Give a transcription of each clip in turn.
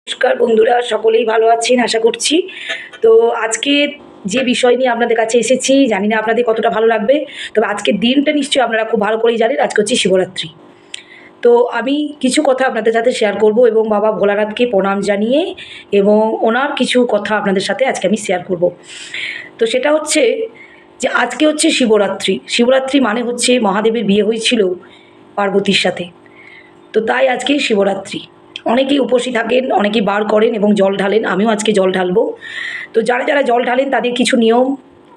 নমস্কার বন্ধুরা, সকলেই ভালো আছেন আশা করছি। তো আজকে যে বিষয় নিয়ে আপনাদের কাছে এসেছি, জানি না আপনাদের কতটা ভালো লাগবে, তবে আজকের দিনটা নিশ্চয়ই আপনারা খুব ভালো করেই জানেন। আজকে হচ্ছে শিবরাত্রি। তো আমি কিছু কথা আপনাদের সাথে শেয়ার করব এবং বাবা ভোলানাথকে প্রণাম জানিয়ে এবং ওনার কিছু কথা আপনাদের সাথে আজকে আমি শেয়ার করব। তো সেটা হচ্ছে যে আজকে হচ্ছে শিবরাত্রি। শিবরাত্রি মানে হচ্ছে মহাদেবের বিয়ে হয়েছিল পার্বতীর সাথে। তো তাই আজকে শিবরাত্রি। অনেকেই উপসী থাকেন, অনেকেই বার করেন এবং জল ঢালেন। আমিও আজকে জল ঢালবো। তো যারা যারা জল ঢালেন তাদের কিছু নিয়ম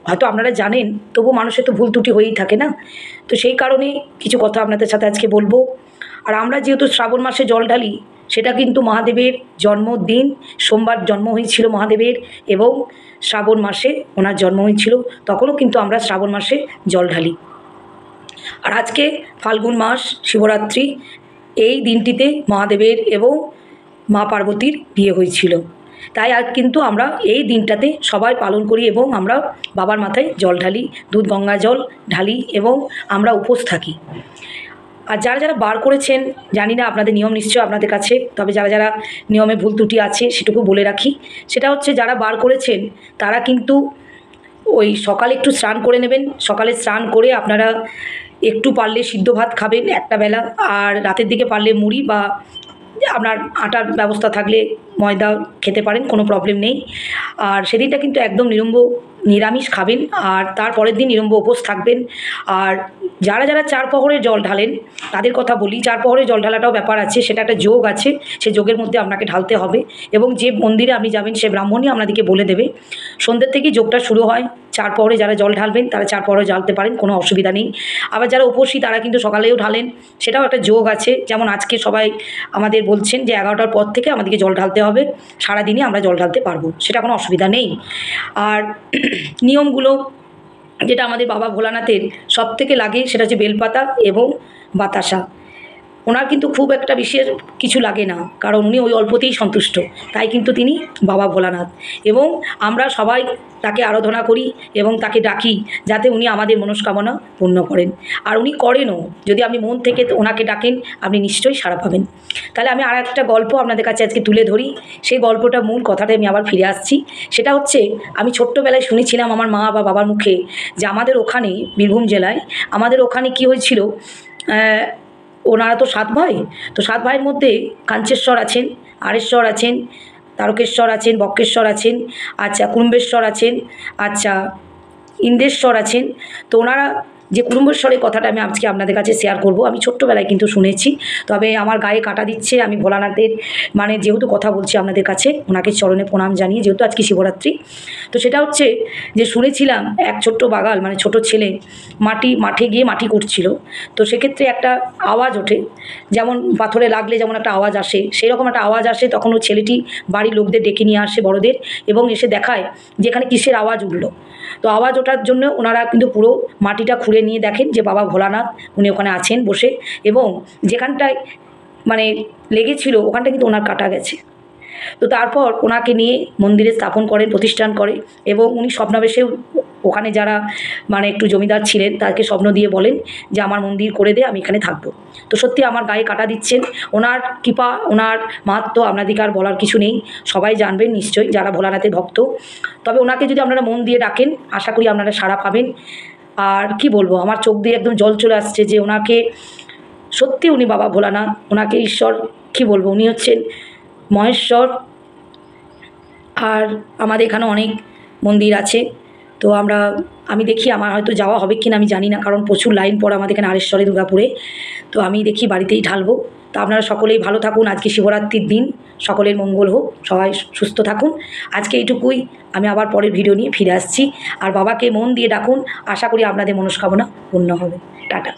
হয়তো আপনারা জানেন, তবু মানুষের তো ভুল ত্রুটি হয়েই থাকে না। তো সেই কারণে কিছু কথা আপনাদের সাথে আজকে বলবো। আর আমরা যেহেতু শ্রাবণ মাসে জল ঢালি, সেটা কিন্তু মহাদেবের জন্মদিন, সোমবার জন্ম হয়েছিল মহাদেবের, এবং শ্রাবণ মাসে ওনার জন্ম হয়েছিল, তখনও কিন্তু আমরা শ্রাবণ মাসে জল ঢালি। আর আজকে ফাল্গুন মাস, শিবরাত্রি, এই দিনটিতে মহাদেবের এবং মা পার্বতীর বিয়ে হয়েছিল। তাই আজ কিন্তু আমরা এই দিনটাতে সবাই পালন করি এবং আমরা বাবার মাথায় জল ঢালি, দুধ গঙ্গা জল ঢালি এবং আমরা উপোস থাকি। আর যারা যারা বার করেছেন, জানি না আপনাদের নিয়ম নিশ্চয় আপনাদের কাছে, তবে যারা যারা নিয়মে ভুল ত্রুটি আছে সেটুকু বলে রাখি। সেটা হচ্ছে যারা বার করেছেন তারা কিন্তু ওই সকালে একটু স্নান করে নেবেন। সকালে স্নান করে আপনারা একটু পারলে সিদ্ধ ভাত খাবেন একটা বেলা, আর রাতের দিকে পারলে মুড়ি বা আপনার আটার ব্যবস্থা থাকলে ময়দা খেতে পারেন, কোনো প্রবলেম নেই। আর সেদিনটা কিন্তু একদম নিরামিষ খাবেন, আর তারপরের দিন নিরম্ব উপোস থাকবেন। আর যারা যারা চার প্রহরে জল ঢালেন তাদের কথা বলি। চার প্রহরে জল ঢালাটাও ব্যাপার আছে, সেটা একটা যোগ আছে, সেই যোগের মধ্যে আপনাকে ঢালতে হবে এবং যে মন্দিরে আপনি যাবেন সে ব্রাহ্মণই আপনাদেরকে বলে দেবে। সন্ধ্যের থেকেই যোগটা শুরু হয়। চার প্রহরে যারা জল ঢালবেন তারা চার প্রহরে ঢালতে পারেন, কোনো অসুবিধা নেই। আবার যারা উপসী তারা কিন্তু সকালেও ঢালেন, সেটাও একটা যোগ আছে। যেমন আজকে সবাই আমাদের বলছেন যে 11টার পর থেকে আমাদেরকে জল ঢালতে হবে, সারাদিনই আমরা জল ঢালতে পারবো, সেটা কোনো অসুবিধা নেই। আর নিয়মগুলো যেটা আমাদের বাবা ভোলানাথের সবথেকে লাগে সেটা হচ্ছে বেলপাতা এবং বাতাসা। ওনার কিন্তু খুব একটা বিশেষ কিছু লাগে না, কারণ উনি ওই অল্পতেই সন্তুষ্ট। তাই কিন্তু তিনি বাবা ভোলানাথ, এবং আমরা সবাই তাকে আরাধনা করি এবং তাকে ডাকি যাতে উনি আমাদের মনস্কামনা পূর্ণ করেন। আর উনি করেনও। যদি আপনি মন থেকে ওনাকে ডাকেন আপনি নিশ্চয়ই সাড়া পাবেন। তাহলে আমি আর একটা গল্প আপনাদের কাছে আজকে তুলে ধরি। সেই গল্পটা, মূল কথাটায় আমি আবার ফিরে আসছি। সেটা হচ্ছে, আমি ছোট্টবেলায় শুনেছিলাম আমার মা বা বাবার মুখে যে আমাদের ওখানে বীরভূম জেলায় আমাদের ওখানে কী হয়েছিল, ওনারা তো 7 ভাই। তো 7 ভাইয়ের মধ্যে কাঞ্চেশ্বর আছেন, আরেশ্বর আছেন, তারকেশ্বর আছেন, বক্রেশ্বর আছেন, আচ্ছা কুম্ভেশ্বর আছেন, আচ্ছা ইন্দ্রেশ্বর আছেন। তো ওনারা যে কুম্ভেশ্বরের কথাটা আমি আজকে আপনাদের কাছে শেয়ার করব। আমি ছোট্টবেলায় কিন্তু শুনেছি, তবে আমার গায়ে কাটা দিচ্ছে। আমি ভোলানাথের মানে যেহেতু কথা বলছি আপনাদের কাছে, ওনাকে চরণে প্রণাম জানিয়ে, যেহেতু আজকে শিবরাত্রি। তো সেটা হচ্ছে যে শুনেছিলাম এক ছোট্ট বাগাল মানে ছোট ছেলে মাঠে গিয়ে মাটি করছিল। তো সেক্ষেত্রে একটা আওয়াজ ওঠে, যেমন পাথরে লাগলে যেমন একটা আওয়াজ আসে, সেই রকম একটা আওয়াজ আসে। তখন ওই ছেলেটি বাড়ির লোকদের ডেকে নিয়ে আসে, বড়দের, এবং এসে দেখায় যে এখানে কিসের আওয়াজ উঠলো। তো আওয়াজ ওঠার জন্য ওনারা কিন্তু পুরো মাটিটা খুঁড়ে নিয়ে দেখেন যে বাবা ভোলানাথ উনি ওখানে আছেন বসে, এবং যেখানটায় মানে লেগেছিল ওখানটা কিন্তু ওনার কাটা গেছে। তো তারপর ওনাকে নিয়ে মন্দিরে স্থাপন করেন, প্রতিষ্ঠান করে, এবং উনি স্বপ্নাবেশে ওখানে যারা মানে একটু জমিদার ছিলেন তাকে স্বপ্ন দিয়ে বলেন যে আমার মন্দির করে দে, আমি এখানে থাকবো। তো সত্যি আমার গায়ে কাটা দিচ্ছেন। ওনার কৃপা, ওনার মাহাত্ম্য আপনাদেরকে আর বলার কিছু নেই, সবাই জানবেন নিশ্চয়ই যারা ভোলানাথের ভক্ত। তবে ওনাকে যদি আপনারা মন দিয়ে ডাকেন আশা করি আপনারা সাড়া পাবেন। আর কি বলবো, আমার চোখ দিয়ে একদম জল চলে আসছে যে ওনাকে সত্যি, উনি বাবা ভোলানাথ, ওনাকে ঈশ্বর কি বলবো, উনি হচ্ছেন মহেশ্বর। আর আমাদের এখানে অনেক মন্দির আছে। তো আমি দেখি, আমার হয়তো যাওয়া হবে কি না আমি জানি না, কারণ প্রচুর লাইন পড়ে আমাদের এখানে আরেশ্বরে, দুর্গাপুরে। তো আমি দেখি বাড়িতেই ঢালবো। তো আপনারা সকলেই ভালো থাকুন। আজকে শিবরাত্রির দিন, সকলের মঙ্গল হোক, সবাই সুস্থ থাকুন। আজকে এইটুকুই। আমি আবার পরের ভিডিও নিয়ে ফিরে আসছি। আর বাবাকে মন দিয়ে ডাকুন, আশা করি আপনাদের মনস্কামনা পূর্ণ হবে। টাটা।